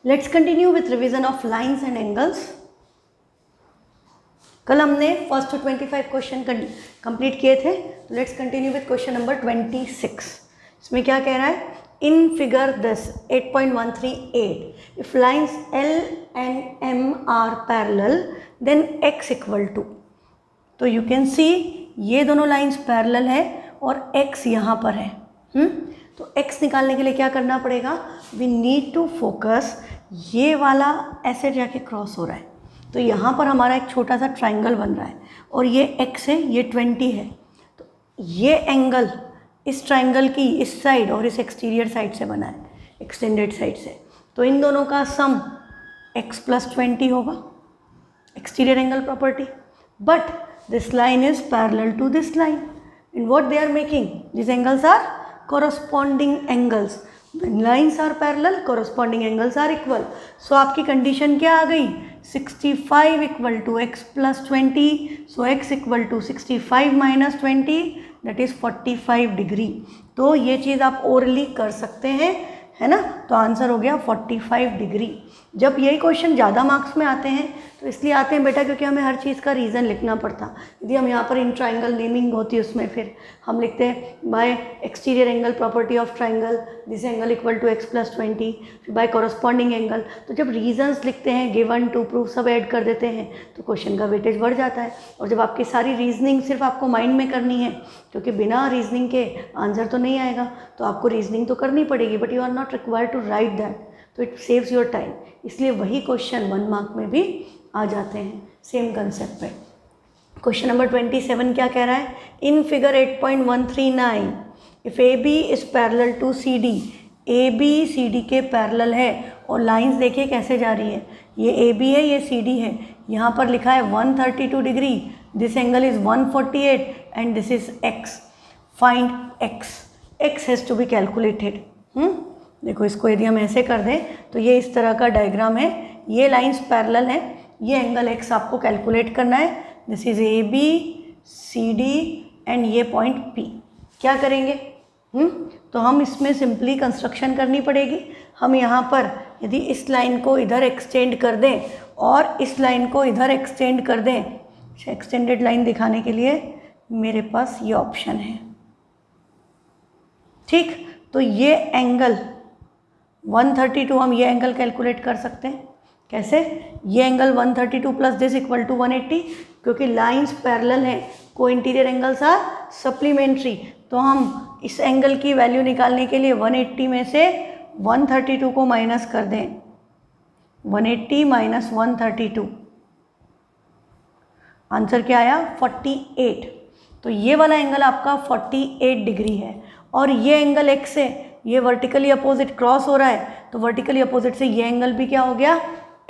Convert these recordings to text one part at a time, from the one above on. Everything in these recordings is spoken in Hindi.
Let's continue with revision of lines and angles. कल हमने फर्स्ट टू 25 क्वेश्चन कंप्लीट किए थे। Let's continue with question number 26। इसमें क्या कह रहा है? In figure this 8.138 if lines L and M are parallel then x equal to, तो यू कैन सी ये दोनों लाइन्स पैरेलल है और x यहाँ पर है। तो x निकालने के लिए क्या करना पड़ेगा? वी नीड टू फोकस, ये वाला ऐसे जाके क्रॉस हो रहा है, तो यहाँ पर हमारा एक छोटा सा ट्राइंगल बन रहा है और ये x है, ये 20 है। तो ये एंगल इस ट्राइंगल की इस साइड और इस एक्सटीरियर साइड से बना है, एक्सटेंडेड साइड से। तो इन दोनों का सम x + 20 होगा, exterior angle property. But this line is parallel to this line, and what they are making, these angles are corresponding angles. When lines are parallel, corresponding angles are equal. So आपकी कंडीशन क्या आ गई? 65 equal to x + 20. So x equal to 65 - 20 that is 45 degree. तो ये चीज़ आप ओरली कर सकते हैं, है ना? तो आंसर हो गया 45 डिग्री। जब यही क्वेश्चन ज़्यादा मार्क्स में आते हैं तो इसलिए आते हैं बेटा क्योंकि हमें हर चीज़ का रीज़न लिखना पड़ता। यदि हम यहाँ पर इन ट्राइंगल नेमिंग होती है उसमें फिर हम लिखते हैं by exterior angle property of triangle this angle equal to x + 20, फिर बाय कॉरस्पॉन्डिंग एंगल। तो जब रीजंस लिखते हैं, गिवन, टू प्रूफ सब ऐड कर देते हैं तो क्वेश्चन का वेटेज बढ़ जाता है। और जब आपकी सारी रीजनिंग सिर्फ आपको माइंड में करनी है, क्योंकि बिना रीजनिंग के आंसर तो नहीं आएगा, तो आपको रीजनिंग तो करनी पड़ेगी, but you are not required to write that, तो इट सेव्स योर टाइम। इसलिए वही क्वेश्चन 1 मार्क में भी आ जाते हैं सेम कंसेप्ट पे। क्वेश्चन नंबर 27 क्या कह रहा है? In figure 8.139 if A B is parallel to C D, A B C D के पैरेलल है और लाइंस देखिए कैसे जा रही है, ये ए बी है, ये सी डी है। यहाँ पर लिखा है 132 degree, this angle is 148 and this is x. Find x, x has to be calculated. देखो इसको यदि हम ऐसे कर दें तो ये इस तरह का डायग्राम है, ये लाइंस पैरेलल हैं, ये एंगल x आपको कैलकुलेट करना है। This is A B C D and ये पॉइंट P। क्या करेंगे? तो हम इसमें सिंपली कंस्ट्रक्शन करनी पड़ेगी। हम यहाँ पर यदि इस लाइन को इधर एक्सटेंड कर दें और इस लाइन को इधर एक्सटेंड कर दें, एक्सटेंडेड लाइन दिखाने के लिए मेरे पास ये ऑप्शन है, ठीक। तो ये एंगल 132, हम ये एंगल कैलकुलेट कर सकते हैं। कैसे? ये angle 132 plus this equal to 180, क्योंकि लाइंस पैरेलल हैं, को इंटीरियर एंगल्स आर सप्लीमेंट्री। तो हम इस एंगल की वैल्यू निकालने के लिए 180 में से 132 को माइनस कर दें, 180 - 132, आंसर क्या आया? 48। तो ये वाला एंगल आपका 48 डिग्री है और ये एंगल x है, ये वर्टिकली अपोजिट क्रॉस हो रहा है, तो वर्टिकली अपोजिट से ये एंगल भी क्या हो गया?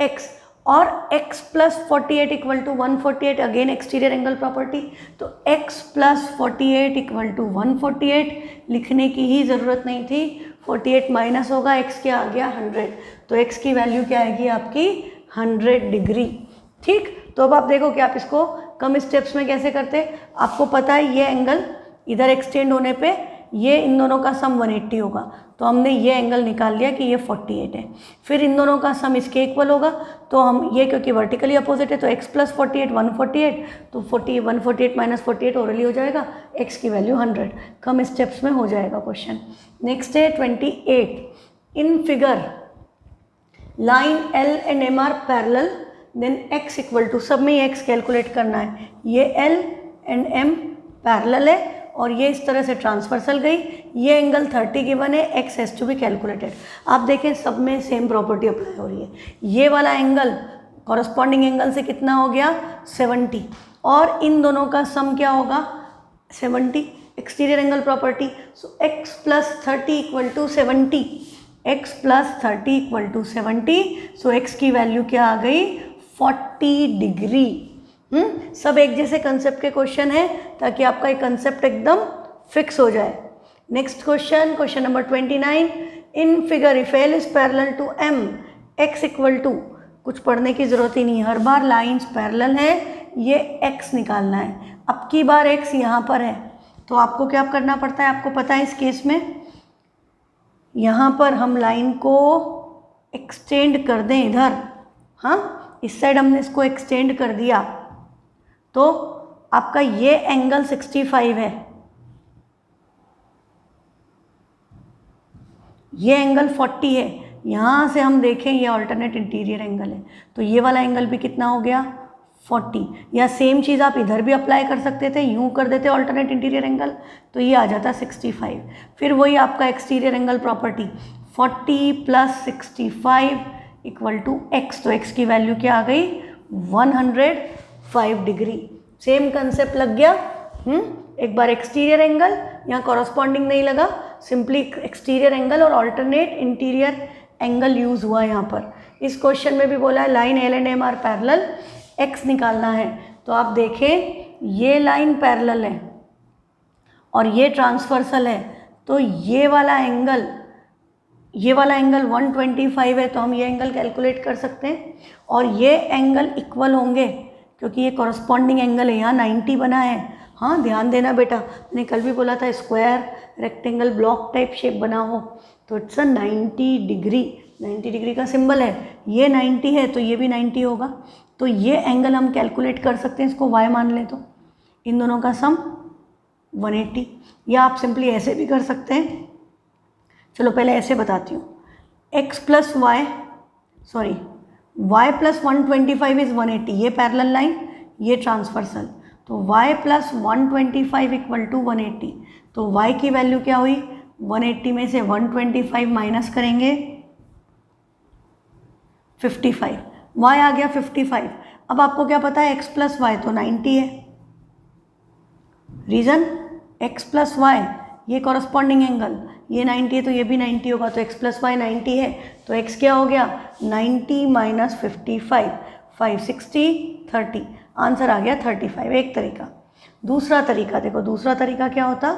x। और x + 48 equal to 148, again exterior angle property. तो x + 48 इक्वल टू 148 लिखने की ही ज़रूरत नहीं थी, 48 माइनस होगा, x क्या आ गया? 100। तो x की वैल्यू क्या आएगी आपकी? 100 डिग्री, ठीक। तो अब आप देखो कि आप इसको कम स्टेप्स में कैसे करते। आपको पता है ये एंगल इधर एक्सटेंड होने पे ये इन दोनों का सम 180 होगा, तो हमने ये एंगल निकाल लिया कि ये 48 है। फिर इन दोनों का सम इसके इक्वल होगा, तो हम ये क्योंकि वर्टिकली अपोजिट है तो x + 48 148, तो 148 - 48 ओरली हो जाएगा, x की वैल्यू 100। कम स्टेप्स में हो जाएगा क्वेश्चन। नेक्स्ट है 28। In figure line L and M are parallel then x equal to, सब में x कैलकुलेट करना है। ये L and M पैरेलल है और ये इस तरह से ट्रांसवर्सल गई, ये एंगल 30 गिवन है, x has to be calculated. आप देखें सब में सेम प्रॉपर्टी अप्लाई हो रही है। ये वाला एंगल कॉरस्पॉन्डिंग एंगल से कितना हो गया? 70, और इन दोनों का सम क्या होगा? 70, exterior angle property. So x + 30 equal to 70, x + 30 equal to 70। So x की वैल्यू क्या आ गई? 40 डिग्री। सब एक जैसे कंसेप्ट के क्वेश्चन है ताकि आपका एक कंसेप्ट एकदम फिक्स हो जाए। Next question, question number 29। In figure if L is parallel to M, x equal to, कुछ पढ़ने की ज़रूरत ही नहीं, हर बार लाइंस पैरेलल है, ये x निकालना है। अब की बार x यहाँ पर है, तो आपको क्या करना पड़ता है? आपको पता है इस केस में यहाँ पर हम लाइन को एक्सटेंड कर दें इधर, हाँ इस साइड हमने इसको एक्सटेंड कर दिया, तो आपका ये एंगल 65 है, ये एंगल 40 है। यहाँ से हम देखें ये अल्टरनेट इंटीरियर एंगल है, तो ये वाला एंगल भी कितना हो गया 40। या सेम चीज़ आप इधर भी अप्लाई कर सकते थे, यूँ कर देते अल्टरनेट इंटीरियर एंगल, तो ये आ जाता 65। फिर वही आपका एक्सटीरियर एंगल प्रॉपर्टी 40 + 65 = x, तो x की वैल्यू क्या आ गई 105 डिग्री। सेम कंसेप्ट लग गया। एक बार एक्सटीरियर एंगल, यहाँ कॉरस्पॉन्डिंग नहीं लगा, सिंपली एक्सटीरियर एंगल और अल्टरनेट इंटीरियर एंगल यूज़ हुआ यहाँ पर। इस क्वेश्चन में भी बोला है line L and M are parallel, x निकालना है। तो आप देखें ये लाइन पैरेलल है और ये ट्रांसवर्सल है, तो ये वाला एंगल 125 है, तो हम ये एंगल कैलकुलेट कर सकते हैं और ये एंगल इक्वल होंगे क्योंकि ये कॉरस्पॉन्डिंग एंगल है। यहाँ 90 बना है, हाँ ध्यान देना बेटा, मैंने कल भी बोला था square rectangle block type shape बना हो तो इट्स 90 डिग्री, 90 डिग्री का सिंबल है, ये 90 है तो ये भी 90 होगा। तो ये एंगल हम कैलकुलेट कर सकते हैं, इसको y मान लें तो इन दोनों का सम 180, या आप सिंपली ऐसे भी कर सकते हैं। चलो पहले ऐसे बताती हूँ, y + 125 इज़ 180, ये पैरेलल लाइन, ये ट्रांसवर्सल, तो y + 125 = 180। तो y की वैल्यू क्या हुई 180 में से 125 माइनस करेंगे 55, y आ गया 55। अब आपको क्या पता है x + y तो 90 है, रीज़न x + y ये कॉरस्पॉन्डिंग एंगल, ये 90 है तो ये भी 90 होगा, तो x + y 90 है, तो x क्या हो गया 90 - 55, 5 60 30, आंसर आ गया 35। एक तरीका। दूसरा तरीका देखो, दूसरा तरीका क्या होता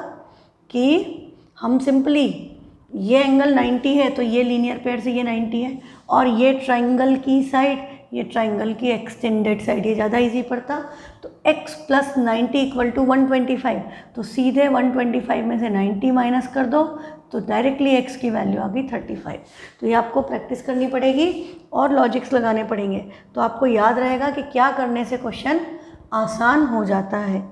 कि हम सिंपली ये एंगल 90 है तो ये लीनियर पेयर से ये 90 है और ये ट्राइंगल की साइड, ये ट्राइंगल की एक्सटेंडेड साइड, ये ज़्यादा इजी पड़ता। तो x + 90 = 125, तो सीधे 125 में से 90 माइनस कर दो तो डायरेक्टली x की वैल्यू आ गई 35। तो ये आपको प्रैक्टिस करनी पड़ेगी और लॉजिक्स लगाने पड़ेंगे, तो आपको याद रहेगा कि क्या करने से क्वेश्चन आसान हो जाता है।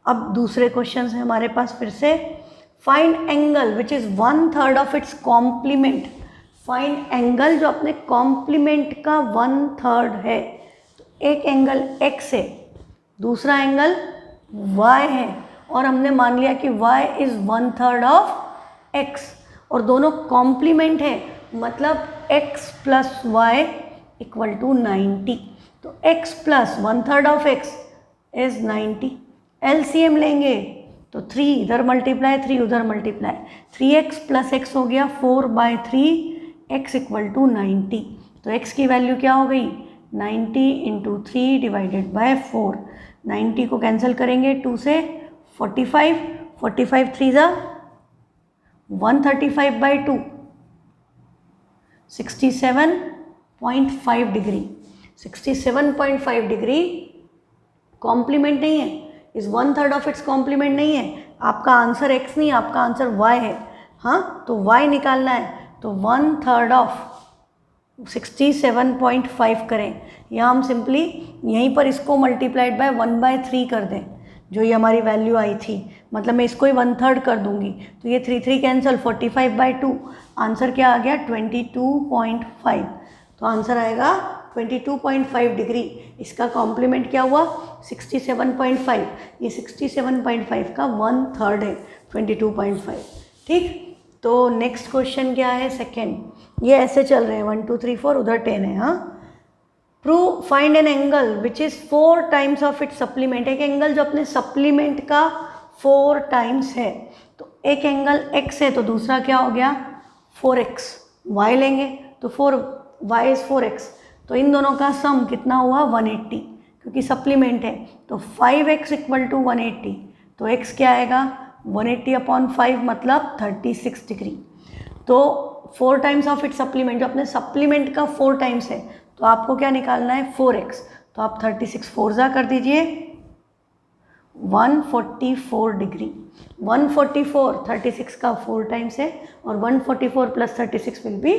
अब दूसरे क्वेश्चन है हमारे पास फिर से, find angle which is 1/3 of its complement. Find angle जो अपने कॉम्प्लीमेंट का 1/3 है। तो एक एंगल x है, दूसरा एंगल y है और हमने मान लिया कि y इज़ 1/3 ऑफ x और दोनों कॉम्प्लीमेंट है, मतलब x + y = 90। तो x + 1/3 of x is 90। LCM लेंगे तो 3 इधर मल्टीप्लाई 3 उधर मल्टीप्लाई, 3x + x हो गया 4/3, x = 90। तो x की वैल्यू क्या हो गई 90 × 3 / 4, 90 को कैंसिल करेंगे 2 से, 45, 45 3 ज़ा 135/2, 67.5 डिग्री। 67.5 डिग्री कॉम्प्लीमेंट नहीं है, इस 1/3 ऑफ इट्स कॉम्प्लीमेंट नहीं है। आपका आंसर x नहीं, आपका आंसर y है, हाँ तो y निकालना है, तो 1/3 ऑफ 67.5 करें, या हम सिंपली यहीं पर इसको मल्टीप्लाइड बाय 1/3 कर दें, जो ये हमारी वैल्यू आई थी, मतलब मैं इसको ही 1/3 कर दूंगी, तो ये 3 कैंसिल, 45/2, आंसर क्या आ गया 22.5। तो आंसर आएगा 22.5 डिग्री। इसका कॉम्प्लीमेंट क्या हुआ 67.5, ये 67.5 का 1/3 है 22.5। ठीक, तो नेक्स्ट क्वेश्चन क्या है सेकेंड, ये ऐसे चल रहे हैं 1 2 3 4, उधर 10 है। हाँ, prove find an angle which is 4 times of it's supplement. एक एंगल जो अपने सप्लीमेंट का 4 टाइम्स है, तो एक एंगल x है तो दूसरा क्या हो गया 4x, y लेंगे तो 4y इज़ 4x, तो इन दोनों का सम कितना हुआ 180, क्योंकि सप्लीमेंट है, तो 5x = 180, तो x क्या आएगा 180/5 मतलब 36 डिग्री। तो 4 टाइम्स ऑफ इट्स सप्लीमेंट, जो अपने सप्लीमेंट का 4 टाइम्स है, तो आपको क्या निकालना है 4x, तो आप 36 4 कर दीजिए 144 डिग्री। 144 36 का 4 टाइम्स है और 144 + 36 विल बी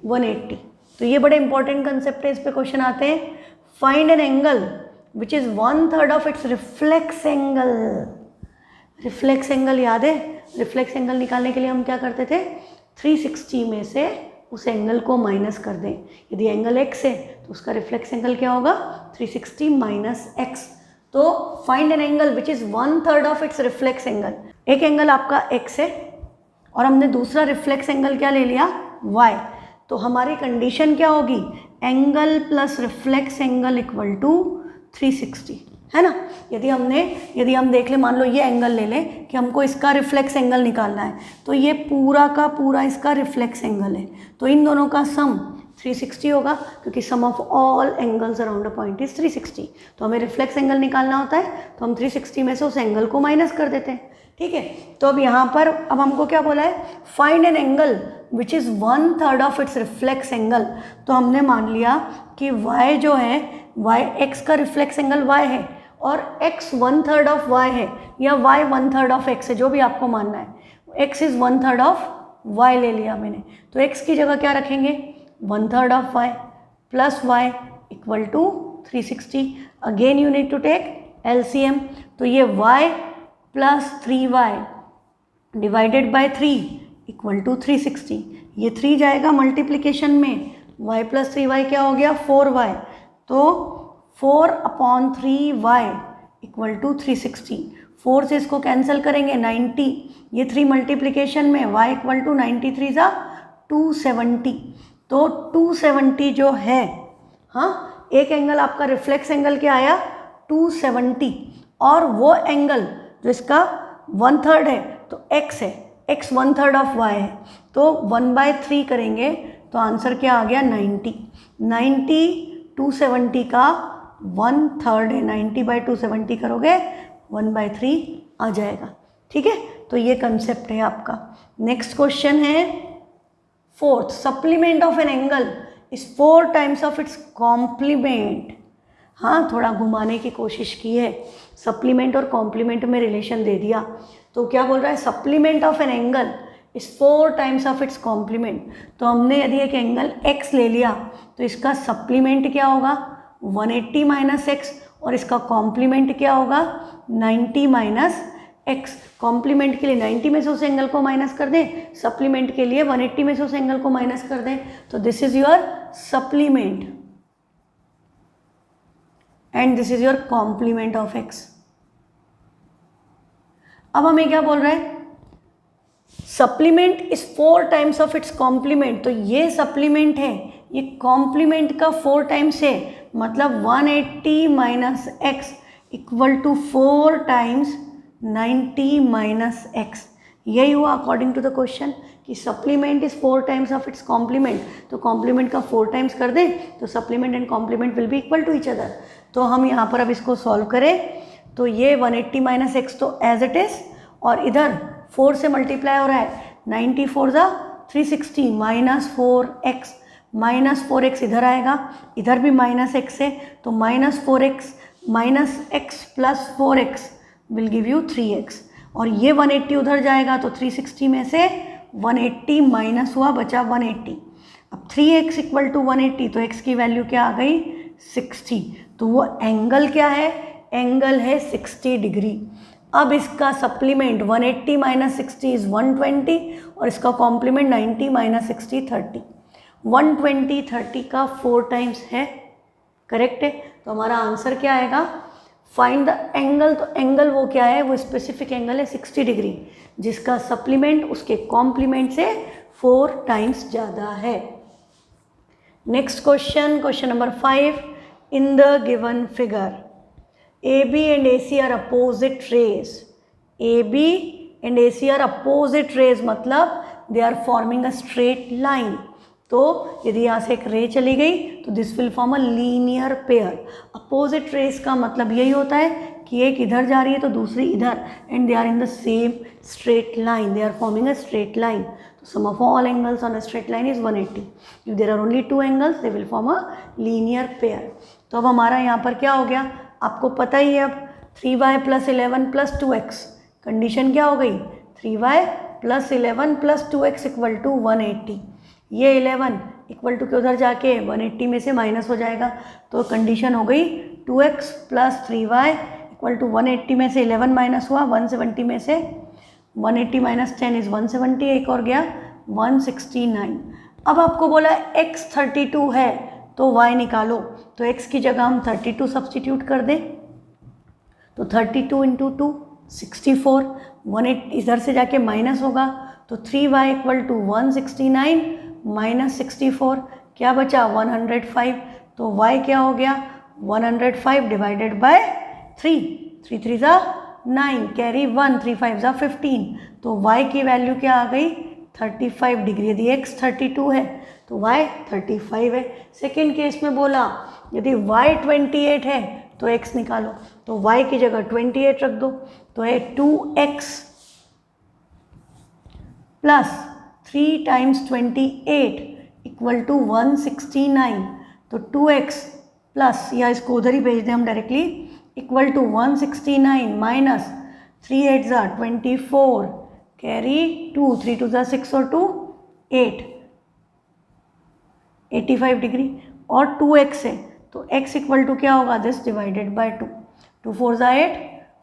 180। तो ये बड़े इंपॉर्टेंट कंसेप्ट है, इस पे क्वेश्चन आते हैं। Find an angle which is 1/3 of it's reflex angle. Reflex angle याद है? रिफ्लेक्स एंगल निकालने के लिए हम क्या करते थे, 360 में से उस एंगल को माइनस कर दें। यदि एंगल x है तो उसका रिफ्लेक्स एंगल क्या होगा, 360 माइनस x। तो find an angle which is 1/3 of it's reflex angle. एक एंगल आपका x है और हमने दूसरा रिफ्लेक्स एंगल क्या ले लिया, y। तो हमारी कंडीशन क्या होगी, angle plus reflex angle equal to 360, है ना। यदि हम देख ले, मान लो ये एंगल ले लें कि हमको इसका रिफ्लेक्स एंगल निकालना है, तो ये पूरा का पूरा इसका रिफ्लेक्स एंगल है, तो इन दोनों का सम 360 होगा, क्योंकि sum of all angles around a point is 360। तो हमें रिफ्लेक्स एंगल निकालना होता है, तो हम 360 में से उस एंगल को माइनस कर देते हैं, ठीक है। तो अब यहाँ पर अब हमको क्या बोला है, find an angle which is 1/3 of it's reflex angle. तो हमने मान लिया कि y जो है, y x का रिफ्लेक्स एंगल y है और x 1/3 ऑफ y है, या y 1/3 ऑफ x है, जो भी आपको मानना है। x इज़ 1/3 ऑफ y ले लिया मैंने, तो x की जगह क्या रखेंगे, 1/3 of y plus y equal to 360। Again you need to take LCM। तो ये y plus 3y divided by 3 equal to 360। ये 3 जाएगा मल्टीप्लिकेशन में, y प्लस 3y क्या हो गया, 4y। तो 4/3y इक्वल टू 360। 4 से इसको कैंसिल करेंगे 90, ये 3 मल्टीप्लिकेशन में, y इक्वल टू 93 ज़ा 270। तो 270 जो है, हाँ, एक एंगल आपका रिफ्लेक्स एंगल क्या आया, 270, और वो एंगल जो इसका 1/3 है तो x है, x 1/3 ऑफ y है, तो 1/3 करेंगे तो आंसर क्या आ गया, 90। 90 270 का 1/3 है, 90/270 करोगे 1/3 आ जाएगा, ठीक है। तो ये कंसेप्ट है आपका। नेक्स्ट क्वेश्चन है 4th, supplement of an angle is 4 times of its complement. हाँ, थोड़ा घुमाने की कोशिश की है, सप्लीमेंट और कॉम्प्लीमेंट में रिलेशन दे दिया। तो क्या बोल रहा है, supplement of an angle is 4 times of its complement. तो हमने यदि एक एंगल x ले लिया तो इसका सप्लीमेंट क्या होगा, 180 माइनस x, और इसका कॉम्प्लीमेंट क्या होगा, 90 माइनस x। कॉम्प्लीमेंट के लिए 90 में से उस एंगल को माइनस कर दें, सप्लीमेंट के लिए 180 में से उस एंगल को माइनस कर दें, तो this is your supplement and this is your complement of x। अब हमें क्या बोल रहा है, supplement is 4 times of its complement. तो ये सप्लीमेंट है, ये कॉम्प्लीमेंट का 4 टाइम्स है, मतलब 180 minus x equal to 4 times 90 minus x. यही हुआ अकॉर्डिंग टू द क्वेश्चन कि supplement is 4 times of its complement. तो कॉम्प्लीमेंट का 4 टाइम्स कर दें तो supplement and complement will be equal to each other. तो हम यहाँ पर अब इसको सॉल्व करें तो ये 180 माइनस एक्स तो एज इट इज़, और इधर 4 से मल्टीप्लाई हो रहा है, 94 ज़ा 360 माइनस 4x, माइनस 4x इधर आएगा, इधर भी माइनस x है, तो minus 4x minus x plus 4x will give you 3x, और ये 180 उधर जाएगा तो 360 में से 180 माइनस हुआ, बचा 180। अब 3x इक्वल टू 180, तो x की वैल्यू क्या आ गई, 60। तो वो एंगल क्या है, एंगल है 60 डिग्री। अब इसका सप्लीमेंट 180 माइनस 60 इज़ 120, और इसका कॉम्प्लीमेंट 90 माइनस 60 30। 120 30 का 4 टाइम्स है, करेक्ट है। तो हमारा आंसर क्या आएगा, फाइंड द एंगल। तो एंगल वो क्या है, वो स्पेसिफिक एंगल है 60 डिग्री, जिसका सप्लीमेंट उसके कॉम्प्लीमेंट से 4 टाइम्स ज़्यादा है। Next question, question number 5, in the given figure AB and AC are opposite rays. AB and AC are opposite rays, मतलब they are forming a straight line. तो यदि यहाँ से एक रे चली गई तो this will form a linear pair. Opposite rays का मतलब यही होता है कि एक इधर जा रही है तो दूसरी इधर, and they are in the same straight line, they are forming a straight line. तो sum of all angles on a straight line is 180। If there are only 2 angles they will form a linear pair. तो अब हमारा यहाँ पर क्या हो गया, आपको पता ही है, अब 3y plus 11 plus 2x, condition क्या हो गई, 3y plus 11 plus 2x equal to 180। ये 11 इक्वल टू के उधर जाके 180 में से माइनस हो जाएगा, तो कंडीशन हो गई 2x plus 3y equal to 180 में से 11 माइनस हुआ, 170 में से 180 माइनस 10 इज़ 170, एक और गया 169। अब आपको बोला x 32 है तो y निकालो, तो x की जगह हम 32 सब्सटीट्यूट कर दें, तो 32 इंटू 2 64, 180 इधर से जाके माइनस होगा, तो 3y इक्वल टू 169 माइनस 64, क्या बचा 105, तो y क्या हो गया 105 डिवाइडेड बाय 3, 3 3 ज़ा 9, कैरी 1, 3 5 ज़ा 15, तो y की वैल्यू क्या आ गई 35 डिग्री। यदि x 32 है तो y 35 है। सेकेंड केस में बोला यदि y 28 है तो x निकालो, तो y की जगह 28 रख दो, तो है 2x plus 3 times 28 equal to 169, तो 2x प्लस, या इसको उधर ही भेज दें हम डायरेक्टली, इक्वल टू 169 माइनस 3 8 ज़ा 24, कैरी 2, 3 2 ज़ा 6 और 2 8, 85 डिग्री, और 2x है तो x इक्वल टू क्या होगा दिस डिवाइडेड बाय 2, 2 4 ज़ा 8,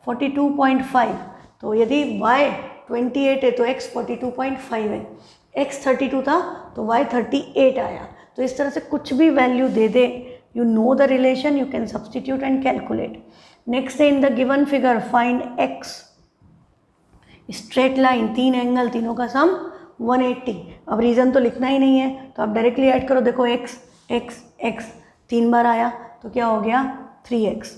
42.5, तो यदि y 28 है तो x 42.5 है, x 32 था तो y 38 आया। तो इस तरह से कुछ भी वैल्यू दे दे, you know the relation, you can substitute and calculate. Next है in the given figure find x, straight line, 3 angle, तीनों का सम 180। अब रीज़न तो लिखना ही नहीं है तो आप डायरेक्टली ऐड करो, देखो x x x 3 बार आया तो क्या हो गया 3x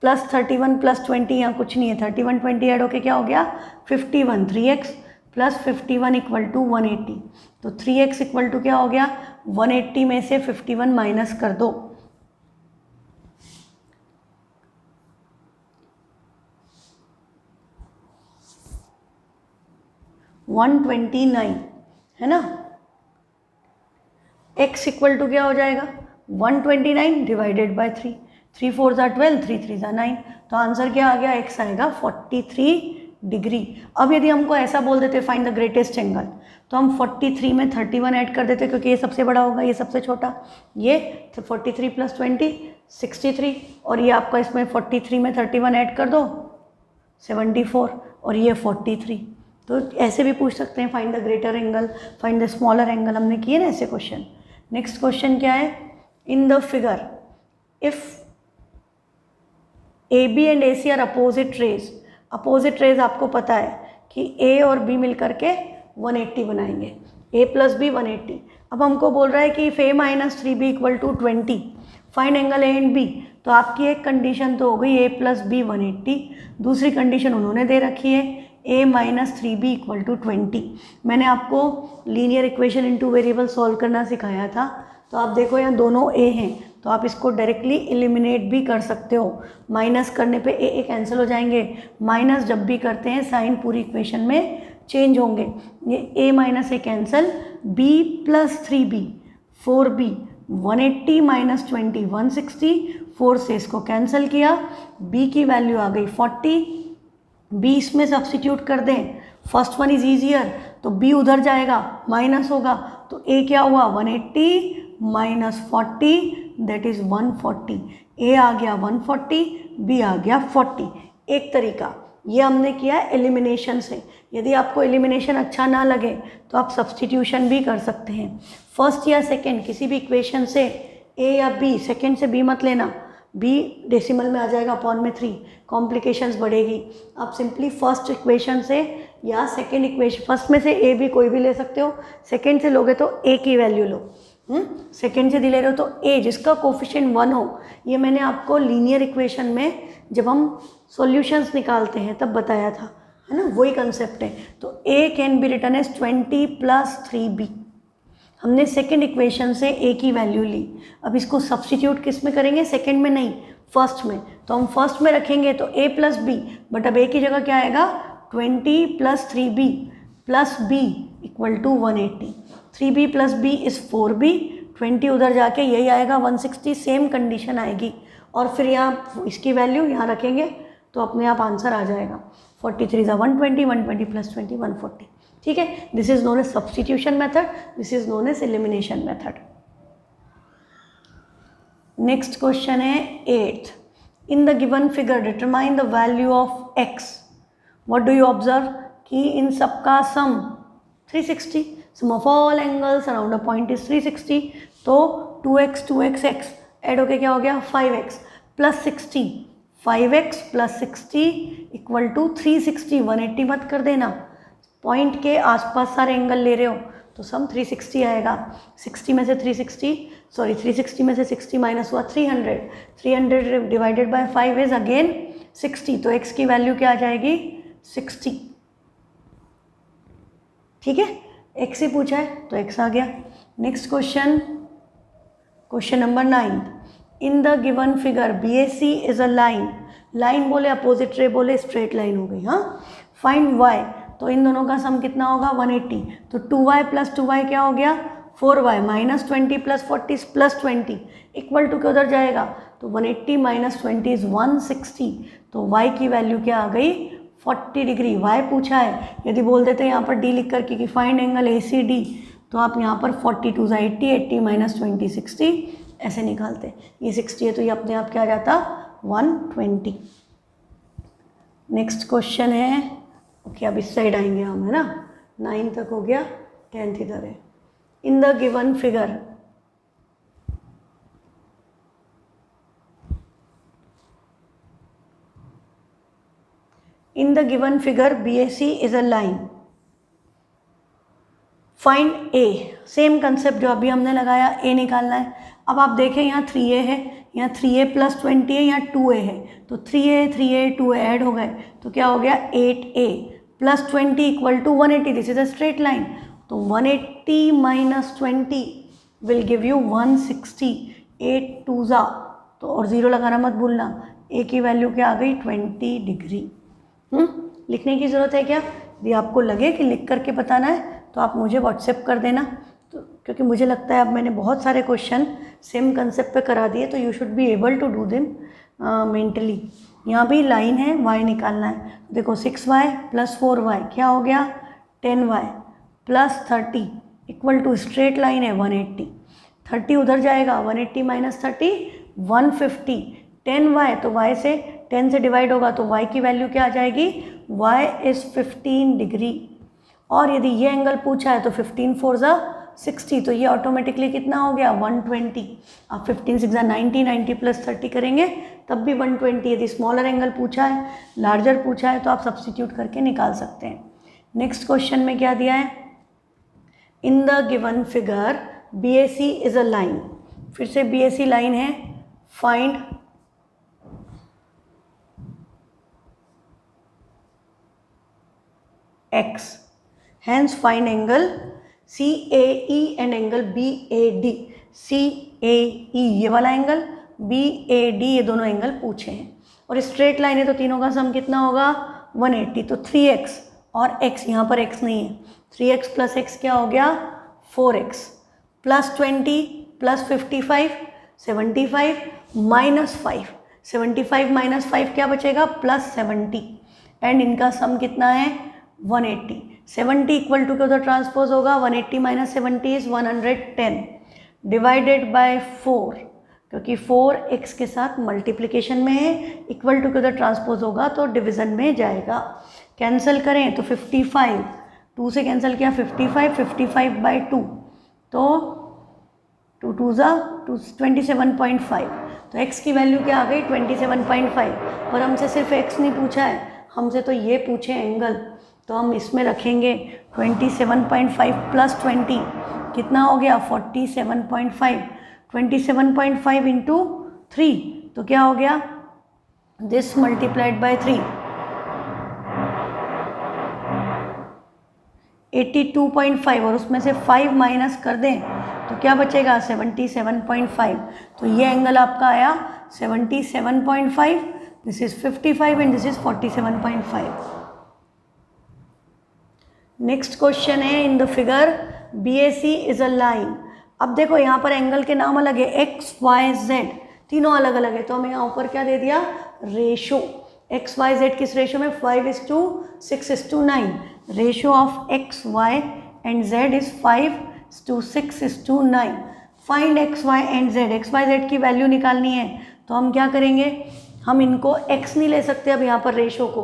प्लस 31 प्लस 20, यहाँ कुछ नहीं है, 31 20 ऐड होके क्या हो गया 51, 3x प्लस 51 इक्वल टू 180, तो 3x इक्वल टू क्या हो गया 180 में से 51 माइनस कर दो, $129 है ना। x इक्वल टू क्या हो जाएगा 129 डिवाइडेड बाय 3, 3 4 ज़ा 12, 3 3 ज़ा 9, तो आंसर क्या आ गया x आएगा 43 डिग्री। अब यदि हमको ऐसा बोल देते फाइंड द ग्रेटेस्ट एंगल, तो हम 43 में 31 ऐड कर देते, क्योंकि ये सबसे बड़ा होगा ये सबसे छोटा, ये 43 प्लस 20 63, और ये आपका इसमें 43 में 31 ऐड कर दो 74, और ये 43। तो ऐसे भी पूछ सकते हैं find the greater angle, find the smaller angle, हमने किए ना ऐसे क्वेश्चन। नेक्स्ट क्वेश्चन क्या है, in the figure if AB and AC are opposite rays, opposite rays आपको पता है कि A और B मिल करके 180 बनाएंगे, A प्लस B 180। अब हमको बोल रहा है कि if A minus 3B equal to 20 find angle A and B, तो आपकी एक कंडीशन तो हो गई A प्लस B 180, दूसरी कंडीशन उन्होंने दे रखी है A minus 3B equal to 20। मैंने आपको linear equation into variable solve करना सिखाया था, तो आप देखो यहाँ दोनों A हैं तो आप इसको डायरेक्टली एलिमिनेट भी कर सकते हो, माइनस करने पे A कैंसिल हो जाएंगे, माइनस जब भी करते हैं साइन पूरी इक्वेशन में चेंज होंगे, ये A minus A cancel, B plus 3B 4B 180 minus 20 160, 4 से इसको कैंसिल किया, B की वैल्यू आ गई 40, B इसमें सब्सटीट्यूट कर दें, फर्स्ट वन इज ईजियर, तो B उधर जाएगा माइनस होगा, तो A क्या हुआ 180 माइनस 40 दैट इज़ 140, A आ गया 140, B आ गया 40। एक तरीका ये हमने किया एलिमिनेशन से। यदि आपको एलिमिनेशन अच्छा ना लगे तो आप सब्सटीट्यूशन भी कर सकते हैं, फर्स्ट या सेकंड किसी भी इक्वेशन से A या B, सेकंड से B मत लेना, B डेसिमल में आ जाएगा अपॉन में 3, कॉम्प्लिकेशंस बढ़ेगी। आप सिंपली फर्स्ट इक्वेशन से या सेकंड इक्वेशन, फर्स्ट में से A B कोई भी ले सकते हो, सेकंड से लोगे तो A की वैल्यू लो, सेकंड से ले रहे हो तो A जिसका कोफिशिएंट 1 हो। ये मैंने आपको लीनियर इक्वेशन में जब हम सॉल्यूशंस निकालते हैं तब बताया था, है ना, वही कंसेप्ट है। तो A can be written as 20 plus 3B। हमने सेकंड इक्वेशन से A की वैल्यू ली, अब इसको सब्सटीट्यूट किस में करेंगे, सेकंड में नहीं फर्स्ट में, तो हम फर्स्ट में रखेंगे तो A प्लस B, बट अब A की जगह क्या आएगा 20 plus 3B plus B equal to 180, 3B plus B is 4B, 20 उधर जाके यही आएगा 160, सेम कंडीशन आएगी, और फिर यहाँ इसकी वैल्यू यहाँ रखेंगे तो अपने आप आंसर आ जाएगा 43 ज़ा 120, 120 प्लस 20 140। ठीक है, this is known as substitution method, this is known as elimination method. Next question है 8th. In the given figure determine the value of x. What do you observe कि इन सबका sum 360, sum of all angles around a point is 360. तो 2x 2x x ऐड होके क्या हो गया 5x plus 60. 5x plus 60 equal to 360. 180 मत कर देना, पॉइंट के आसपास सारे एंगल ले रहे हो तो सम 360 आएगा. 60 में से 360 में से 60 माइनस हुआ 300. 300 डिवाइडेड बाय 5 इज अगेन 60. तो x की वैल्यू क्या आ जाएगी 60. ठीक है, x ही पूछा है तो x आ गया. Next question number 9. In the given figure BAC is a line. Line बोले अपोजिट रे बोले स्ट्रेट लाइन हो गई. हाँ, फाइंड y. तो इन दोनों का सम कितना होगा 180. तो 2y प्लस 2y क्या हो गया 4y minus 20 plus 40 plus 20 equal to के उधर जाएगा. तो 180 माइनस 20 इज 160. तो y की वैल्यू क्या आ गई 40 डिग्री. y पूछा है. यदि बोल देते हैं यहाँ पर d लिख करके कि फाइंड एंगल ACD, तो आप यहाँ पर 42 × 80, 80 माइनस 20 60 ऐसे निकालते. ये 60 है तो ये अपने आप क्या आ जाता 120. नेक्स्ट क्वेश्चन है, ओके अब इस साइड आएंगे हम, है ना. 9 तक हो गया, 10th इधर है. In the given figure BAC is a line. Find A. Same concept जो अभी हमने लगाया, A निकालना है. अब आप देखें यहाँ 3A है, यहाँ 3A प्लस 20 है, यहाँ 2A है. तो 3A 2A ऐड हो गए तो क्या हो गया 8A plus 20 equal to 180. This is a straight line. तो 180 माइनस 20 विल गिव यू 160. 8 2 जा तो और 0 लगाना मत भूलना. A की वैल्यू क्या आ गई 20 डिग्री. लिखने की ज़रूरत है क्या? यदि आपको लगे कि लिख करके बताना है तो आप मुझे व्हाट्सएप कर देना. तो क्योंकि मुझे लगता है अब मैंने बहुत सारे क्वेश्चन सेम कंसेप्ट पे करा दिए, तो you should be able to do them mentally. यहाँ भी लाइन है, y निकालना है. देखो 6y प्लस 4y क्या हो गया 10y plus 30 equal to straight line है 180. 30 उधर जाएगा, 180 माइनस 30 150. 10y तो y से 10 से डिवाइड होगा तो y की वैल्यू क्या आ जाएगी y इज़ 15 डिग्री. और यदि ये एंगल पूछा है तो 15 4 ज़ा 60, तो ये ऑटोमेटिकली कितना हो गया 120. आप 15 6 ज़ा 90, 90 प्लस 30 करेंगे तब भी 120. यदि स्मॉलर एंगल पूछा है, लार्जर पूछा है तो आप सब्स्टिट्यूट करके निकाल सकते हैं. नेक्स्ट क्वेश्चन में क्या दिया है, in the given figure BAC is a line. फिर से BAC लाइन है. Find x. Hence find angle CAE and angle BAD. CAE ये वाला एंगल, BAD ये दोनों एंगल पूछे हैं. और स्ट्रेट लाइन है तो तीनों का सम कितना होगा 180. तो 3x और x, यहाँ पर x नहीं है. 3x प्लस x क्या हो गया 4x plus 20 plus 55 75 minus 5. 75 minus 5 क्या बचेगा प्लस 70. एंड इनका सम कितना है 180. 70 इक्वल टू के उधर ट्रांसपोज होगा. 180 माइनस 70 इज 110 डिवाइडेड बाय 4, क्योंकि 4x के साथ मल्टीप्लिकेशन में है. इक्वल टू के उधर ट्रांसपोज होगा तो डिवीज़न में जाएगा. कैंसिल करें तो 55, 2 से कैंसिल किया 55, 55 बाई 2 तो 2 2 ज़ा 27.5. तो x की वैल्यू क्या आ गई 27.5. और हमसे सिर्फ x नहीं पूछा है, हमसे तो ये पूछे एंगल. तो हम इसमें रखेंगे 27.5 प्लस 20 कितना हो गया 47.5. 27.5 इंटू 3 तो क्या हो गया दिस मल्टीप्लाइड बाय 3 82.5. और उसमें से 5 माइनस कर दें तो क्या बचेगा 77.5. तो ये एंगल आपका आया 77.5. This is 55 and this is 47.5. Next question है, in the figure BAC is a line. अब देखो यहाँ पर एंगल के नाम अलग है, x y z तीनों अलग अलग है. तो हमें यहाँ ऊपर क्या दे दिया रेशो. x y z किस रेशो में 5:6:9. Ratio of x y and z is 5:6:9. Find x y and z, x y z की वैल्यू निकालनी है तो हम क्या करेंगे, हम इनको एक्स नहीं ले सकते अब यहाँ पर रेशो को,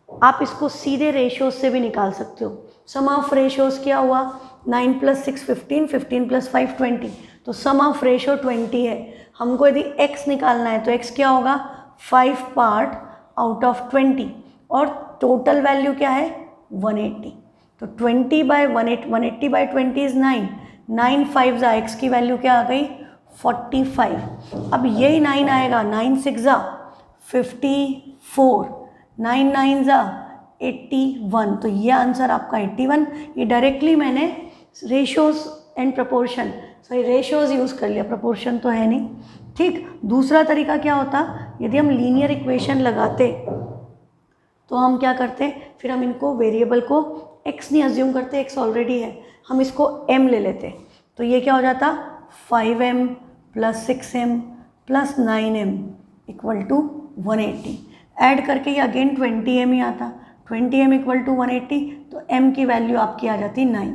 आप इसको सीधे रेशोज से भी निकाल सकते हो। सम ऑफ रेशोज क्या हुआ, 9 + 6 15, 15 + 5 20, तो सम ऑफ रेशो 20 है। हमको यदि x निकालना है तो x क्या होगा, 5 पार्ट आउट ऑफ 20, और टोटल वैल्यू क्या है 180, तो 180/20 इज 9, 9 5 जा, x की वैल्यू क्या आ गई 45। अब यही 9 आएगा, 9 6 जा 54, 9 9 जा 81, तो ये आंसर आपका 81। ये डायरेक्टली मैंने ratios and proportion, sorry ratios use कर लिया, प्रपोर्शन तो है नहीं। ठीक, दूसरा तरीका क्या होता, यदि हम लीनियर इक्वेशन लगाते तो हम क्या करते, फिर हम इनको वेरिएबल को x नहीं अज्यूम करते, x ऑलरेडी है, हम इसको m ले लेते, तो ये क्या हो जाता 5m + 6m + 9m = 180, ऐड करके ये अगेन 20m ही आता, 20m = 180, तो m की वैल्यू आपकी आ जाती 9,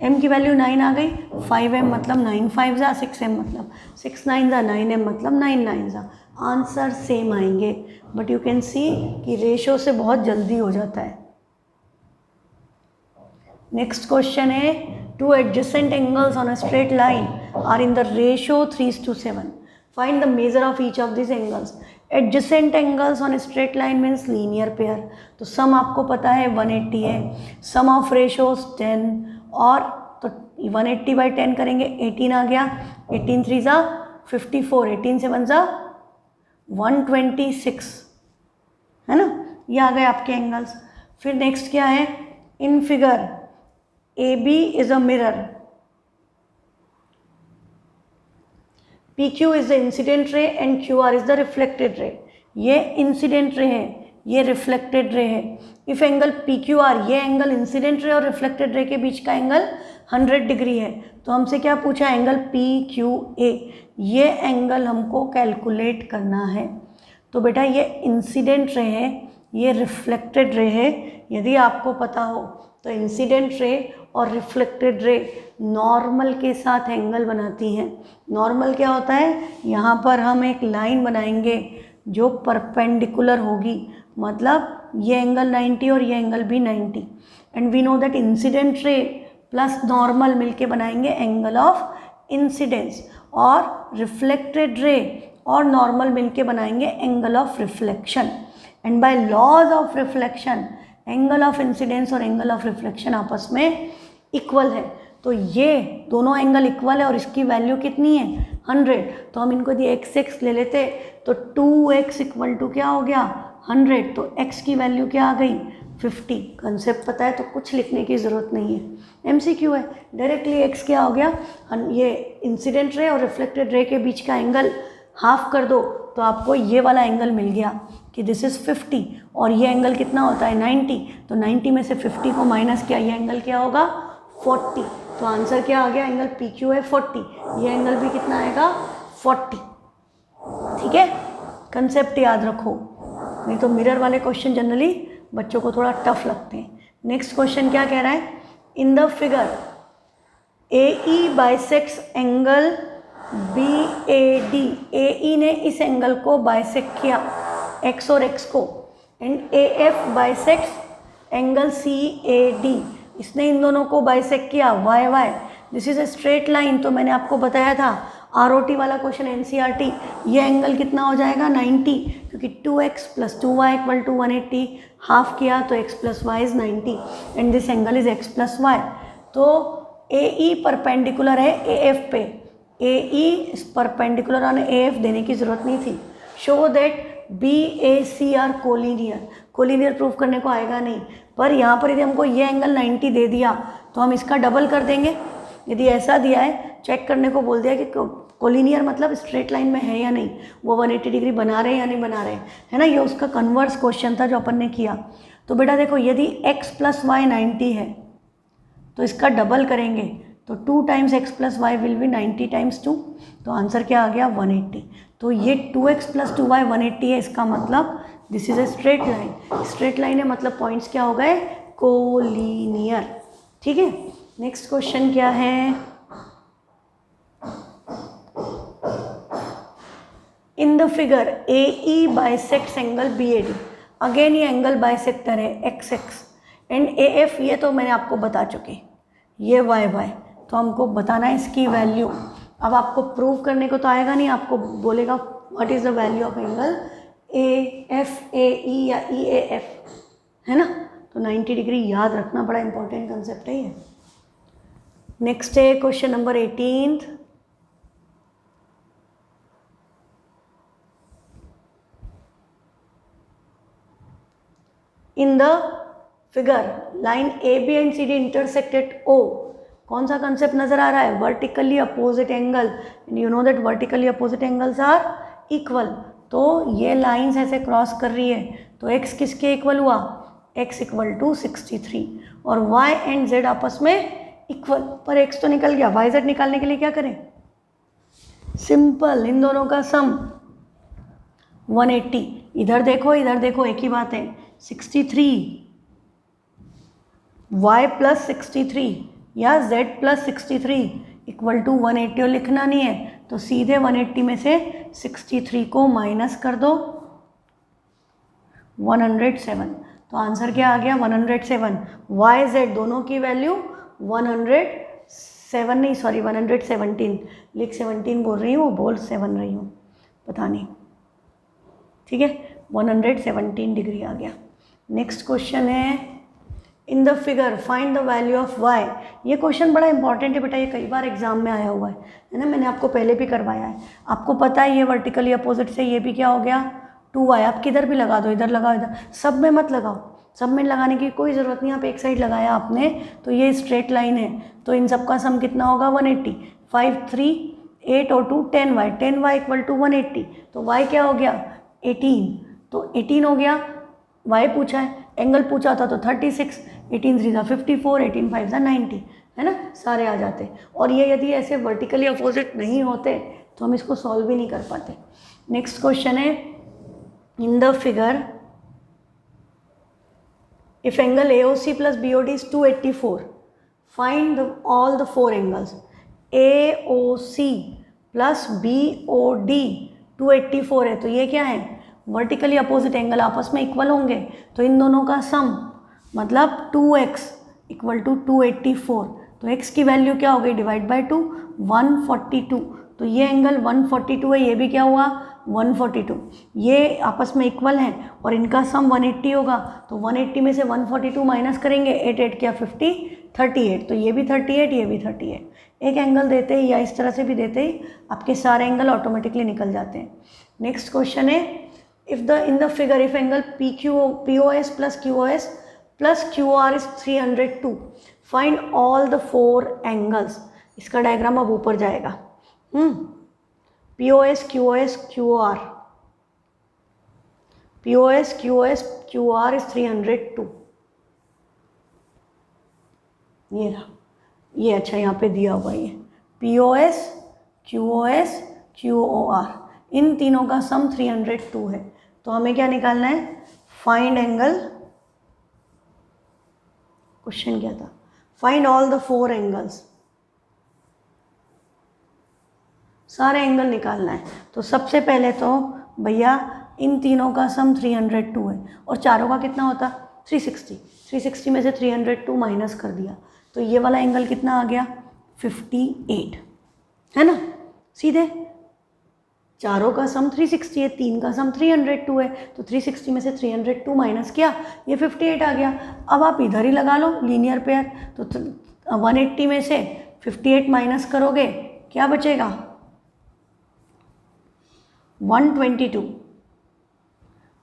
m की वैल्यू 9 आ गई, 5m मतलब 9 5 जा, 6m मतलब 6 9 जा, 9m मतलब 9 9 जा, आंसर सेम आएंगे, बट यू कैन सी कि रेशो से बहुत जल्दी हो जाता है। नेक्स्ट क्वेश्चन है, two adjacent angles on a straight line are in the ratio 3:7, find the measure of each of this angles. Adjacent angles on straight line means linear pair, तो सम आपको पता है 180 है, सम ऑफ रेशोज 10, और तो 180/10 करेंगे, 18 आ गया, 18 3 जा 54, 18 7 जा 126, है ना, ये आ गए आपके एंगल्स। फिर नेक्स्ट क्या है, in figure AB is a mirror, PQ is the incident ray and QR is the reflected ray। ये इंसिडेंट रे है, ये रिफ्लेक्टेड रे है। इफ एंगल PQR, ये एंगल इंसिडेंट रे और रिफ्लेक्टेड रे के बीच का एंगल 100 डिग्री है, तो हमसे क्या पूछा, एंगल PQA, ये एंगल हमको कैलकुलेट करना है। तो बेटा ये इंसिडेंट रे है, ये रिफ्लेक्टेड रे है, यदि आपको पता हो तो इंसिडेंट रे और रिफ्लेक्टेड रे नॉर्मल के साथ एंगल बनाती हैं। नॉर्मल क्या होता है, यहाँ पर हम एक लाइन बनाएंगे जो परपेंडिकुलर होगी, मतलब ये एंगल 90 और ये एंगल भी 90, and we know that incident ray plus normal मिलके बनाएंगे एंगल ऑफ इंसिडेंस, और रिफ्लेक्टेड रे और नॉर्मल मिलके बनाएंगे angle of reflection, and by laws of reflection angle of incidence और एंगल ऑफ रिफ्लेक्शन आपस में इक्वल है। तो ये दोनों एंगल इक्वल है और इसकी वैल्यू कितनी है 100, तो हम इनको यदि x ले लेते तो 2x = क्या हो गया 100, तो x की वैल्यू क्या आ गई 50। कंसेप्ट पता है तो कुछ लिखने की ज़रूरत नहीं है, MCQ है, डायरेक्टली x क्या हो गया, ये इंसिडेंट रे और रिफ्लेक्टेड रे के बीच का एंगल हाफ कर दो तो आपको ये वाला एंगल मिल गया कि दिस इज़ 50, और ये एंगल कितना होता है 90, तो 90 में से 50 को माइनस किया, ये एंगल क्या होगा 40, तो आंसर क्या आ गया, एंगल PQ है 40, ये एंगल भी कितना आएगा 40। ठीक है, कंसेप्ट याद रखो, नहीं तो मिरर वाले क्वेश्चन जनरली बच्चों को थोड़ा टफ लगते हैं। नेक्स्ट क्वेश्चन क्या कह रहा है, in the figure AE bisects angle BAD, AE ने इस एंगल को बाइसेक्ट किया x और x को, and AF bisect angle CAD, इसने इन दोनों को बाइसेक्ट किया y। This is a straight line, तो मैंने आपको बताया था ROT वाला क्वेश्चन NCERT, ये एंगल कितना हो जाएगा 90, क्योंकि 2x + 2y = 180, हाफ किया तो x + y is 90, and this angle is x + y। तो AE परपेंडिकुलर है AF पे, AE परपेंडिकुलर ऑन AF देने की ज़रूरत नहीं थी। Show that BAC are collinear, collinear proof करने को आएगा नहीं, पर यहाँ पर यदि हमको ये एंगल 90 दे दिया तो हम इसका डबल कर देंगे। यदि ऐसा दिया है, चेक करने को बोल दिया कि कोलिनियर मतलब स्ट्रेट लाइन में है या नहीं, वो 180 डिग्री बना रहे हैं या नहीं बना रहे, है ना, ये उसका कन्वर्स क्वेश्चन था जो अपन ने किया। तो बेटा देखो, यदि x + y 90 है तो इसका डबल करेंगे तो 2 × x + y विल बी 90 × 2, तो आंसर क्या आ गया 180। तो ये 2x + 2y 180 है, इसका मतलब this is a straight line. Straight line है मतलब पॉइंट्स क्या हो गए कोलिनियर। ठीक है, नेक्स्ट क्वेश्चन क्या है, in the figure A E bisects angle B A D, again ये एंगल बाइसेक्टर है x x, and A F ये तो मैंने आपको बता चुकी, ये वाई वाई, तो हमको बताना है इसकी वैल्यू। अब आपको प्रूव करने को तो आएगा नहीं, आपको बोलेगा what is the value of angle A F A E या ई ए एफ, है ना। तो 90 डिग्री याद रखना, बड़ा इंपॉर्टेंट कंसेप्ट है ये। नेक्स्ट है question number 18। In the figure line A B and C D intersected O, कौन सा कंसेप्ट नजर आ रहा है, vertically opposite angle, and you know that vertically opposite angles are equal. तो ये लाइंस ऐसे क्रॉस कर रही है, तो x किसके इक्वल हुआ, x इक्वल टू 63, और y एंड z आपस में इक्वल, पर x तो निकल गया, y z निकालने के लिए क्या करें, सिंपल, इन दोनों का सम 180, इधर देखो एक ही बात है, 63 y प्लस 63 या z प्लस 63 इक्वल टू 180, और लिखना नहीं है तो सीधे 180 में से 63 को माइनस कर दो, 107, तो आंसर क्या आ गया 107। y z दोनों की वैल्यू 107 नहीं, सॉरी 117, लिख 17 बोल रही हूँ, बोल 7 रही हूँ, पता नहीं, ठीक है, 117 डिग्री आ गया। नेक्स्ट क्वेश्चन है in the figure find the value of y। ये क्वेश्चन बड़ा इंपॉर्टेंट है बेटा, ये कई बार एग्जाम में आया हुआ है ना, मैंने आपको पहले भी करवाया है, आपको पता है ये वर्टिकली अपोजिट से ये भी क्या हो गया 2y, आप किधर भी लगा दो, इधर लगाओ, इधर, सब में मत लगाओ, सब में लगाने की कोई ज़रूरत नहीं, आप एक साइड लगाया आपने तो ये स्ट्रेट लाइन है, तो इन सब का सम कितना होगा 180, 5 3 8 और 2 10y, 10y इक्वल टू 180, तो y क्या हो गया 18, तो 18 हो गया, y पूछा है, एंगल पूछा था तो 36, 18 3 54, 18 5 90, है ना, सारे आ जाते। और ये यदि ऐसे वर्टिकली अपोजिट नहीं होते तो हम इसको सॉल्व भी नहीं कर पाते। नेक्स्ट क्वेश्चन है in the figure if angle AOC plus BOD is 284, find all the 4 angles. AOC plus BOD 284 है, तो ये क्या है वर्टिकली अपोजिट एंगल, आपस में इक्वल होंगे, तो इन दोनों का सम मतलब 2x इक्वल टू 284, तो x की वैल्यू क्या हो गई डिवाइड बाई 2 142, तो ये एंगल 142 है, ये भी क्या हुआ 142, ये आपस में इक्वल हैं और इनका सम 180 होगा, तो 180 में से 142 माइनस करेंगे, 8 8 क्या 50 38, तो ये भी 38 ये भी 38, एक एंगल देते ही या इस तरह से भी देते ही आपके सारे एंगल ऑटोमेटिकली निकल जाते हैं। नेक्स्ट क्वेश्चन है if the in the figure if angle POS plus QOS plus QR is 302, find all the 4 angles. इसका डायग्राम अब ऊपर जाएगा। POS QOS QR, POS QOS QR is 302, ये रहा, ये अच्छा यहाँ पे दिया हुआ ये POS QOS QOR, इन तीनों का सम 302 है, तो हमें क्या निकालना है फाइंड एंगल, क्वेश्चन क्या था फाइंड ऑल द 4 एंगल्स, सारे एंगल निकालना है। तो सबसे पहले तो भैया इन तीनों का सम 302 है और चारों का कितना होता 360, 360 में से 302 माइनस कर दिया, तो ये वाला एंगल कितना आ गया 58, है ना, सीधे चारों का सम 360 है, 3 का सम 302 है, तो 360 में से 302 माइनस किया, ये 58 आ गया। अब आप इधर ही लगा लो लीनियर पेयर, तो 180 में से 58 माइनस करोगे क्या बचेगा 122,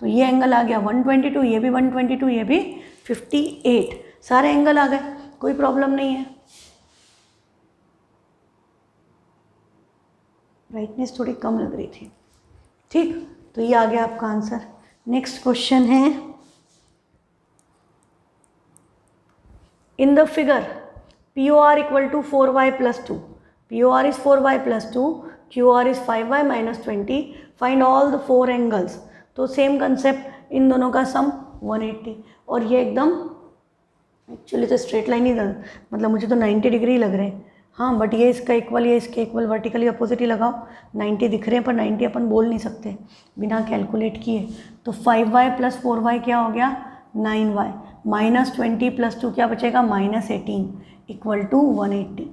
तो ये एंगल आ गया 122, ये भी 122, ये भी 58, सारे एंगल आ गए, कोई प्रॉब्लम नहीं है। ब्राइटनेस थोड़ी कम लग रही थी, ठीक, तो ये आ गया आपका आंसर। नेक्स्ट क्वेश्चन है in the figure POR equal to 4y plus 2, POR is 4y plus 2, QR is 5y minus 20, find all the 4 angles, तो सेम कंसेप्ट, इन दोनों का सम 180, और ये एकदम एक्चुअली तो स्ट्रेट लाइन ही मतलब मुझे तो 90 डिग्री लग रहे हैं, हाँ बट ये इसका इक्वल, ये इसके इक्वल, वर्टिकली अपोजिट ही लगाओ। 90 दिख रहे हैं पर 90 अपन बोल नहीं सकते बिना कैलकुलेट किए। तो 5y + 4y क्या हो गया, 9y, -20 + 2 क्या बचेगा, -18 = 180।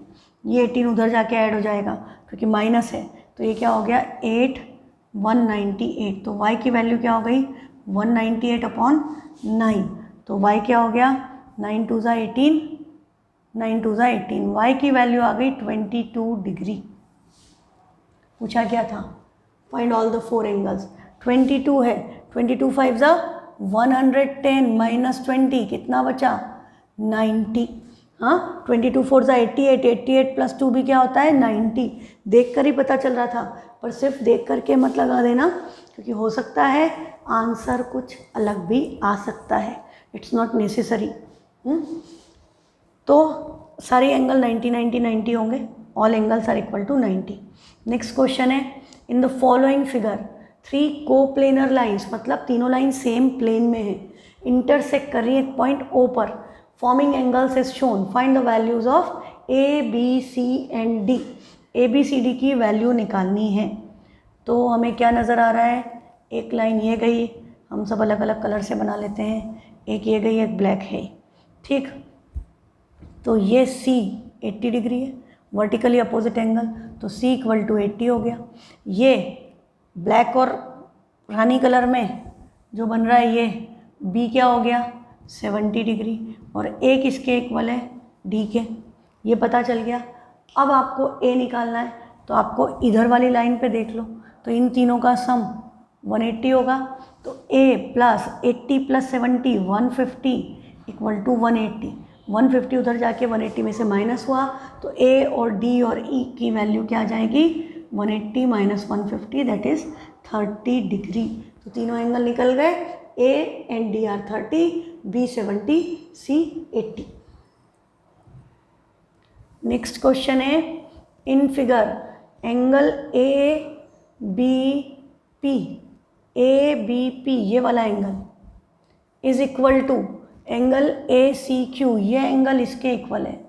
ये 18 उधर जाके ऐड हो जाएगा क्योंकि माइनस है, तो ये क्या हो गया 198। तो y की वैल्यू क्या हो गई 198/9। तो y क्या हो गया 9 2 ज़ा 18, 9 2 ज़ा 18, y की वैल्यू आ गई 22 डिग्री। पूछा क्या था, फाइंड ऑल द 4 एंगल्स। 22 है, 22 5 ज़ा 110 -20 कितना बचा 90। हाँ 22 4 ज़ा 88, 88 + 2 भी क्या होता है 90। देख कर ही पता चल रहा था, पर सिर्फ देख करके मत लगा देना क्योंकि हो सकता है आंसर कुछ अलग भी आ सकता है, इट्स नॉट नेसेसरी। तो सारे एंगल 90 90 90 होंगे, all angles are equal to 90। Next question है, in the following figure 3 coplanar lines, मतलब तीनों लाइन सेम प्लेन में है, इंटरसेक्ट कर रही है एक पॉइंट O पर, forming angles is shown, find the values of A B C and D। ABCD की वैल्यू निकालनी है। तो हमें क्या नज़र आ रहा है, एक लाइन ये गई, हम सब अलग अलग कलर से बना लेते हैं, एक ये गई, एक ब्लैक है, ठीक। तो ये C 80 डिग्री है, वर्टिकली अपोजिट एंगल, तो C = 80 हो गया। ये ब्लैक और रानी कलर में जो बन रहा है ये B क्या हो गया 70 डिग्री, और एक इसके इक्वल है D के, ये पता चल गया। अब आपको A निकालना है, तो आपको इधर वाली लाइन पे देख लो, तो इन तीनों का सम 180 होगा। तो A + 80 + 70 150 = 180। 150 उधर जाके 180 में से माइनस हुआ, तो A और D और E की वैल्यू क्या आ जाएगी 180 - 150 दैट इज़ 30 डिग्री। तो तीनों एंगल निकल गए, A and D are 30, B 70, C 80। Next question है, इन फिगर एंगल ABP ये वाला angle is equal to angle ACQ, ये एंगल इसके इक्वल है,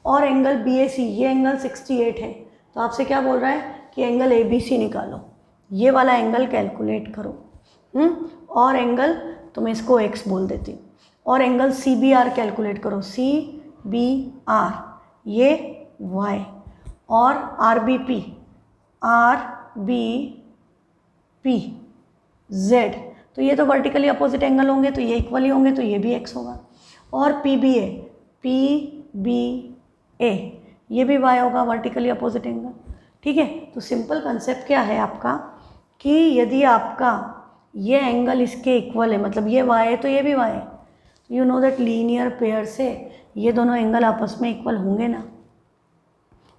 और एंगल BAC ये एंगल 68 है। तो आपसे क्या बोल रहा है कि एंगल ABC निकालो, ये वाला एंगल कैलकुलेट करो। और एंगल, तो मैं इसको X बोल देती हूँ, और एंगल CBR कैलकुलेट करो, CBR ये Y, और RBP Z, तो ये तो वर्टिकली अपोजिट एंगल होंगे, तो ये इक्वल ही होंगे, तो ये भी X होगा। और PBA ये भी Y होगा, वर्टिकली अपोजिट एंगल, ठीक है। तो सिंपल कंसेप्ट क्या है आपका कि यदि आपका ये एंगल इसके इक्वल है, मतलब ये Y है तो ये भी Y है, you know that linear pair से ये दोनों एंगल आपस में इक्वल होंगे ना।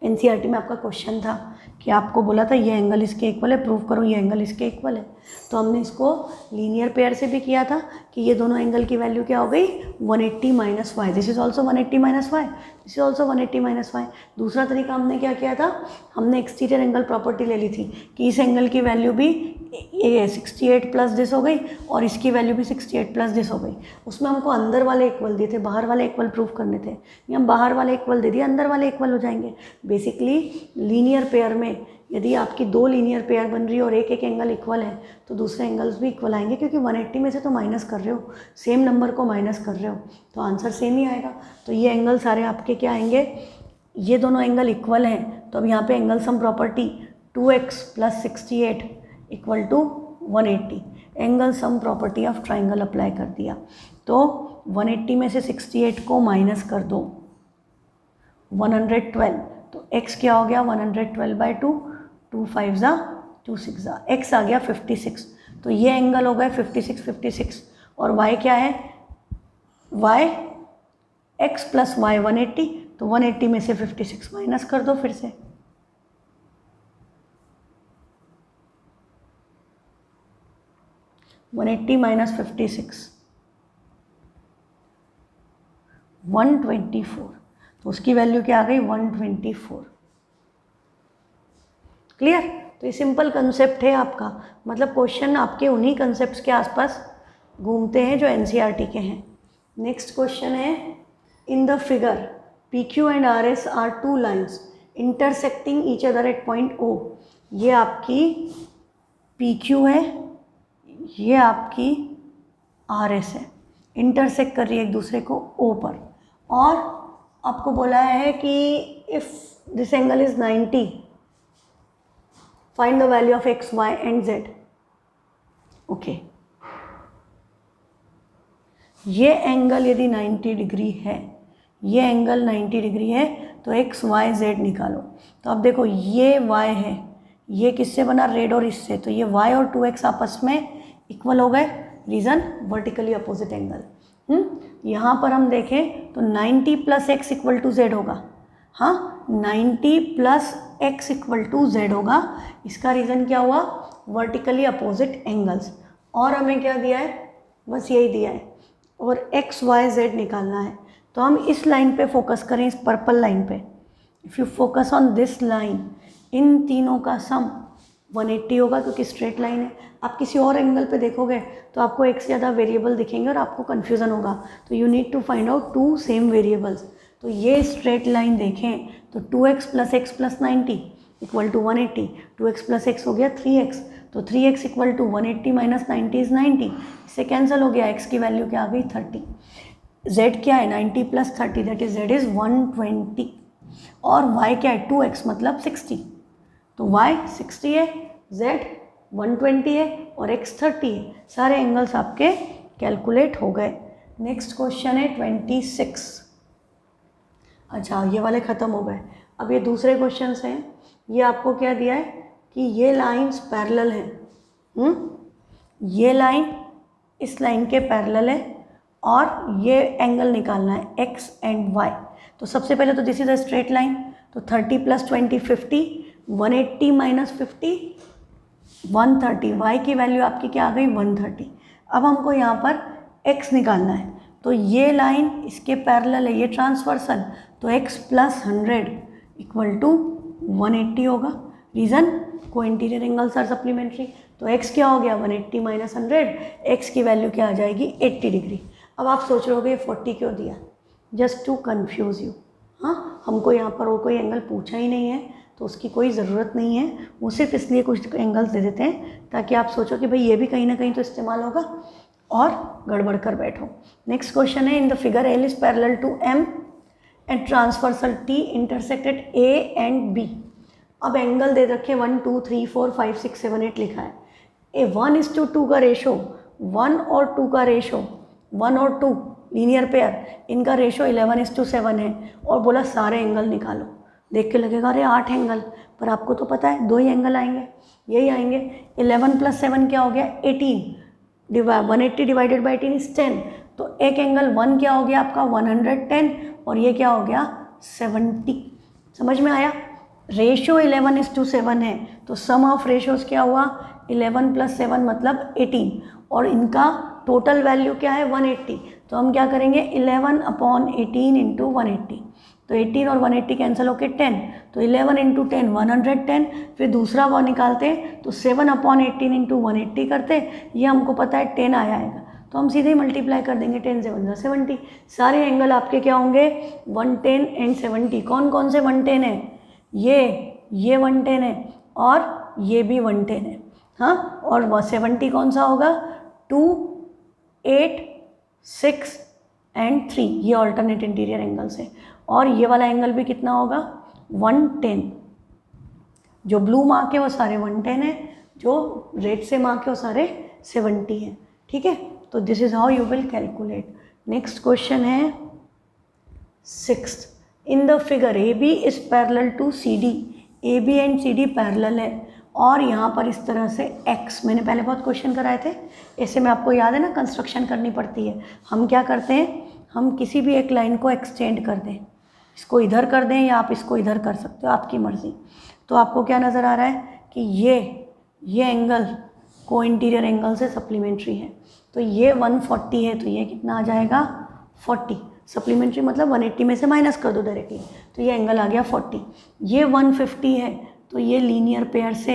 NCERT में आपका क्वेश्चन था कि आपको बोला था ये एंगल इसके इक्वल है, प्रूव करो ये एंगल इसके इक्वल है। तो हमने इसको लीनियर पेयर से भी किया था कि ये दोनों एंगल की वैल्यू क्या हो गई 180 - y, this is also 180 - y, this is also 180 - y। दूसरा तरीका हमने क्या किया था, हमने एक्सटीरियर एंगल प्रॉपर्टी ले ली थी कि इस एंगल की वैल्यू भी 68 प्लस दिस हो गई और इसकी वैल्यू भी 68 प्लस दिस हो गई। उसमें हमको अंदर वाले इक्वल दिए थे, बाहर वाले इक्वल प्रूफ करने थे, ये हम बाहर वाले इक्वल दे दिए, अंदर वाले इक्वल हो जाएंगे। बेसिकली लीनियर पेयर में यदि आपकी दो लीनियर पेयर बन रही है और एक एक एंगल इक्वल है तो दूसरे एंगल्स भी इक्वल आएंगे, क्योंकि 180 में से तो माइनस कर रहे हो, सेम नंबर को माइनस कर रहे हो, तो आंसर सेम ही आएगा। तो ये एंगल सारे आपके क्या आएंगे, ये दोनों एंगल इक्वल हैं, तो अब यहाँ पे angle sum property 2x + 68 = 180, angle sum property of triangle apply कर दिया। तो 180 में से 68 को माइनस कर दो 112, तो x क्या हो गया 112/2, 2 5 ज़ा 2 6 ज़ा, x आ गया 56। तो ये एंगल हो गए 56 56, और y क्या है, y x + y 180, तो 180 में से 56 माइनस कर दो फिर से, -56 124, तो उसकी वैल्यू क्या आ गई 124। क्लियर। तो ये सिंपल कंसेप्ट है आपका, मतलब क्वेश्चन आपके उन्हीं कंसेप्ट्स के आसपास घूमते हैं जो NCERT के हैं। नेक्स्ट क्वेश्चन है, in the figure PQ and RS are two lines intersecting each other at point O. ये आपकी PQ है, ये आपकी RS है, इंटरसेक्ट कर रही है एक दूसरे को O पर, और आपको बोला है कि if this angle is 90, find the value of x, y and z. Okay, ये एंगल यदि 90 डिग्री है, ये एंगल 90 डिग्री है, तो x, y, z निकालो. तो अब देखो ये y है, ये किससे बना, रेड और इससे, तो ये y और 2x आपस में इक्वल हो गए. Reason vertically opposite angle. यहाँ पर हम देखें तो 90 plus x equal to z होगा. हाँ, 90 plus x equal to z होगा. इसका रीज़न क्या हुआ, वर्टिकली अपोजिट एंगल्स. और हमें क्या दिया है, बस यही दिया है, और एक्स वाई जेड निकालना है. तो हम इस लाइन पे फोकस करें, इस पर्पल लाइन पे. If you focus on this line, इन तीनों का सम 180 होगा क्योंकि स्ट्रेट लाइन है. आप किसी और एंगल पे देखोगे तो आपको एक से ज़्यादा वेरिएबल दिखेंगे और आपको कन्फ्यूज़न होगा. तो you need to find out two same variables. तो ये स्ट्रेट लाइन देखें तो 2x plus x plus 90 equal to 180. 2x plus x हो गया 3x, तो 3x equal to 180 minus 90 is 90. इससे कैंसिल हो गया. x की वैल्यू क्या आ गई, 30. z क्या है, 90 plus 30, that is z is 120. और y क्या है, 2x मतलब 60. तो y 60 है, z 120 है और x 30 है. सारे एंगल्स आपके कैलकुलेट हो गए. नेक्स्ट क्वेश्चन है 26. अच्छा, ये वाले ख़त्म हो गए. अब ये दूसरे क्वेश्चंस हैं. ये आपको क्या दिया है कि ये लाइंस पैरेलल हैं. ये लाइन इस लाइन के पैरेलल है और ये एंगल निकालना है x एंड y. तो सबसे पहले तो this is a straight line. तो 30 प्लस 20 50, 180 माइनस 50 130. y की वैल्यू आपकी क्या आ गई, 130. अब हमको यहाँ पर x निकालना है. तो ये लाइन इसके पैरेलल है, ये ट्रांसवर्सल, तो x प्लस 100 इक्वल टू 180 होगा. रीज़न, को इंटीरियर एंगल्स आर सप्लीमेंट्री. तो x क्या हो गया, 180 माइनस 100, x की वैल्यू क्या आ जाएगी, 80 डिग्री. अब आप सोच रहे होगे 40 क्यों दिया, जस्ट टू कन्फ्यूज़ यू. हाँ, हमको यहाँ पर और कोई एंगल पूछा ही नहीं है तो उसकी कोई ज़रूरत नहीं है. वो सिर्फ इसलिए कुछ एंगल्स दे देते हैं ताकि आप सोचो कि भाई ये भी कहीं ना कहीं तो इस्तेमाल होगा और गड़बड़ कर बैठो. नेक्स्ट क्वेश्चन है, in the figure L is parallel to M and transversal T intersected A and B. अब एंगल दे रखे 1 2 3 4 5 6 7 8 लिखा है. ए 1:2 का रेशो, 1 और 2 का रेशो, 1 और 2 लीनियर पेयर, इनका रेशो 11:7 है. और बोला सारे एंगल निकालो. देख के लगेगा अरे 8 एंगल, पर आपको तो पता है 2 ही एंगल आएंगे, यही आएंगे. 11 प्लस 7 क्या हो गया, 18. 180 डिवाइडेड बाई 18 इज 10. तो एक एंगल 1 क्या हो गया आपका, 110, और ये क्या हो गया, 70. समझ में आया. रेशो 11:7 है, तो सम ऑफ रेशोज क्या हुआ, 11 प्लस 7 मतलब 18, और इनका टोटल वैल्यू क्या है, 180. तो हम क्या करेंगे, 11/18 इंटू 180. तो 18 और 180 कैंसिल होके 10, तो 11 इंटू 10 110. फिर दूसरा वो निकालते तो 7/18 इंटू 180 करते. ये हमको पता है 10 आएगा, तो हम सीधे ही मल्टीप्लाई कर देंगे. 10 से 1 70. सारे एंगल आपके क्या होंगे, 110 एंड 70. कौन कौन से 110 है, ये 110 है और ये भी 110 है. हाँ, और 70 कौन सा होगा, 2 8 6 एंड 3. ये ऑल्टरनेट इंटीरियर एंगल्स है. और ये वाला एंगल भी कितना होगा, 110. जो ब्लू मार्क है वो सारे 110 है, जो रेड से मार्क है वो सारे 70 हैं. ठीक है, तो this is how you will calculate. Next question है 6th. In the figure A B is parallel to C D. A B and C D parallel है और यहाँ पर इस तरह से x, मैंने पहले बहुत क्वेश्चन कराए थे ऐसे में, आपको याद है ना, कंस्ट्रक्शन करनी पड़ती है. हम क्या करते हैं, हम किसी भी एक लाइन को एक्सटेंड कर दें, इसको इधर कर दें या आप इसको इधर कर सकते हो, आपकी मर्ज़ी. तो आपको क्या नज़र आ रहा है कि ये एंगल को इंटीरियर एंगल से सप्लीमेंट्री है. तो ये 140 है, तो ये कितना आ जाएगा, 40. सप्लीमेंट्री मतलब 180 में से माइनस कर दो डायरेक्टली, तो ये एंगल आ गया 40. ये 150 है, तो ये लीनियर पेयर से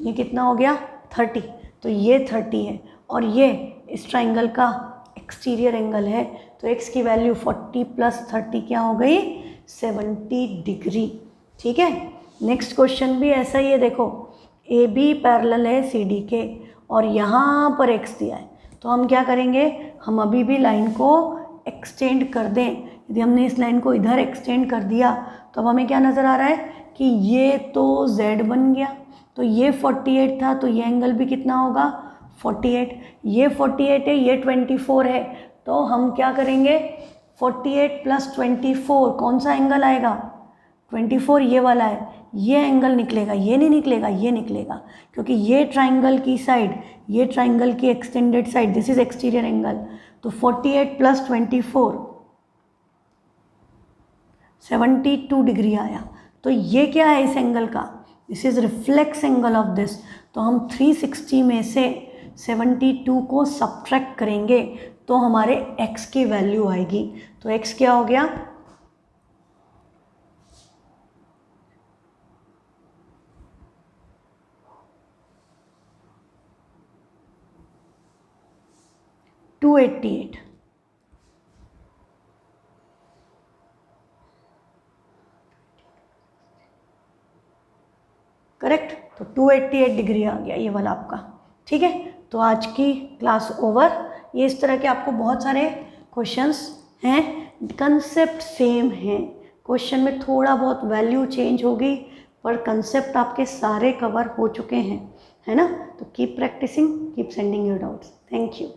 ये कितना हो गया, 30. तो ये 30 है और ये इस ट्राइंगल का एक्सटीरियर एंगल है. तो x की वैल्यू 40 प्लस 30 क्या हो गई, 70 डिग्री। ठीक है, नेक्स्ट क्वेश्चन भी ऐसा ही है। देखो ए बी पैरेलल है सी डी के और यहाँ पर एक्स दिया है, तो हम क्या करेंगे, हम अभी भी लाइन को एक्सटेंड कर दें। यदि हमने इस लाइन को इधर एक्सटेंड कर दिया तो अब हमें क्या नज़र आ रहा है कि ये तो z बन गया, तो ये 48 था, तो ये एंगल भी कितना होगा 48, ये 48 है, ये 24 है, तो हम क्या करेंगे 48 + 24 कौन सा एंगल आएगा 24, ये वाला है, ये एंगल निकलेगा, ये नहीं निकलेगा, ये निकलेगा, क्योंकि ये ट्राइंगल की साइड, ये ट्राइंगल की extended side, this is exterior angle, तो 48 + 24 72 डिग्री आया। तो ये क्या है इस एंगल का, this is reflex angle of this, तो हम 360 में से 72 को सब्ट्रैक्ट करेंगे तो हमारे x की वैल्यू आएगी। तो x क्या हो गया 288। करेक्ट, तो 288 डिग्री आ गया ये वाला आपका। ठीक है, तो आज की क्लास ओवर। ये इस तरह के आपको बहुत सारे क्वेश्चंस हैं, कंसेप्ट सेम है, क्वेश्चन में थोड़ा बहुत वैल्यू चेंज होगी पर कंसेप्ट आपके सारे कवर हो चुके हैं, है ना। तो keep practicing, keep sending your doubts. Thank you.